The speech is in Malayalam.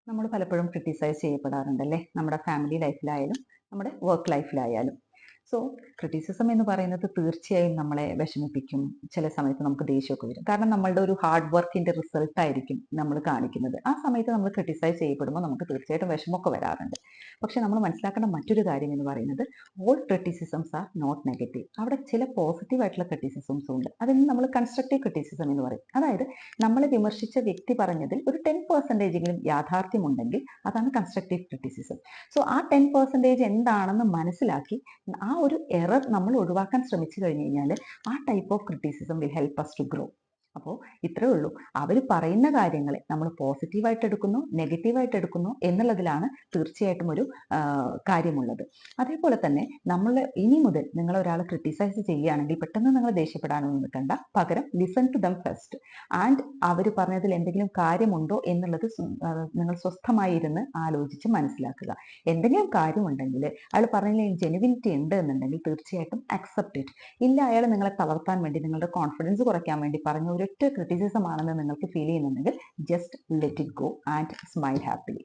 നമ്മൾ പലപ്പോഴും ക്രിട്ടിസൈസ് ചെയ്യപ്പെടാറുണ്ടല്ലേ, നമ്മുടെ ഫാമിലി ലൈഫിലായാലും നമ്മുടെ വർക്ക് ലൈഫിലായാലും. സോ ക്രിറ്റിസിസം എന്ന് പറയുന്നത് തീർച്ചയായും നമ്മളെ വിഷമിപ്പിക്കും. ചില സമയത്ത് നമുക്ക് ദേഷ്യമൊക്കെ വരും, കാരണം നമ്മളുടെ ഒരു ഹാർഡ് വർക്കിന്റെ റിസൾട്ട് ആയിരിക്കും നമ്മൾ കാണിക്കുന്നത്. ആ സമയത്ത് നമ്മൾ ക്രിട്ടിസൈസ് ചെയ്യപ്പെടുമ്പോൾ നമുക്ക് തീർച്ചയായിട്ടും വിഷമമൊക്കെ വരാറുണ്ട്. പക്ഷെ നമ്മൾ മനസ്സിലാക്കേണ്ട മറ്റൊരു കാര്യം എന്ന് പറയുന്നത്, all criticisms are not negative. അവിടെ ചില പോസിറ്റീവ് ആയിട്ടുള്ള ക്രിറ്റിസിസംസും ഉണ്ട്. അതിന് നമ്മൾ കൺസ്ട്രക്റ്റീവ് ക്രിറ്റിസിസം എന്ന് പറയും. അതായത് നമ്മളെ വിമർശിച്ച വ്യക്തി പറഞ്ഞതിൽ ഒരു 10% യാഥാർത്ഥ്യമുണ്ടെങ്കിൽ അതാണ് കൺസ്ട്രക്റ്റീവ് ക്രിറ്റിസിസം. സോ ആ 10% എന്താണെന്ന് മനസ്സിലാക്കി ആ ഒരു എറർ നമ്മൾ ഒഴിവാക്കാൻ ശ്രമിച്ചു കഴിഞ്ഞു കഴിഞ്ഞാൽ ആ type of criticism will help us to grow. അപ്പോൾ ഇത്രയേ ഉള്ളൂ. അവർ പറയുന്ന കാര്യങ്ങളെ നമ്മൾ പോസിറ്റീവായിട്ട് എടുക്കുന്നു, നെഗറ്റീവായിട്ട് എടുക്കുന്നു എന്നുള്ളതിലാണ് തീർച്ചയായിട്ടും ഒരു കാര്യമുള്ളത്. അതേപോലെ തന്നെ നമ്മൾ ഇനി മുതൽ നിങ്ങൾ ഒരാളെ ക്രിട്ടിസൈസ് ചെയ്യുകയാണെങ്കിൽ പെട്ടെന്ന് നിങ്ങൾ ദേഷ്യപ്പെടാനൊന്നും നിൽക്കണ്ട. പകരം listen to them first and അവർ പറഞ്ഞതിൽ എന്തെങ്കിലും കാര്യമുണ്ടോ എന്നുള്ളത് നിങ്ങൾ സ്വസ്ഥമായി ഇരുന്ന് ആലോചിച്ച് മനസ്സിലാക്കുക. എന്തെങ്കിലും കാര്യമുണ്ടെങ്കിൽ അയാൾ പറഞ്ഞതിൽ ജെനുവിനിറ്റി ഉണ്ട് എന്നുണ്ടെങ്കിൽ തീർച്ചയായിട്ടും അക്സെപ്റ്റ് ഇറ്റ്. ഇല്ല, അയാൾ നിങ്ങളെ തളർത്താൻ വേണ്ടി, നിങ്ങളുടെ കോൺഫിഡൻസ് കുറയ്ക്കാൻ വേണ്ടി പറഞ്ഞ ഒരൊറ്റ ക്രിറ്റിസിസം ആണെന്ന് നിങ്ങൾക്ക് ഫീൽ ചെയ്യുന്നുണ്ടെങ്കിൽ just let it go and smile happily.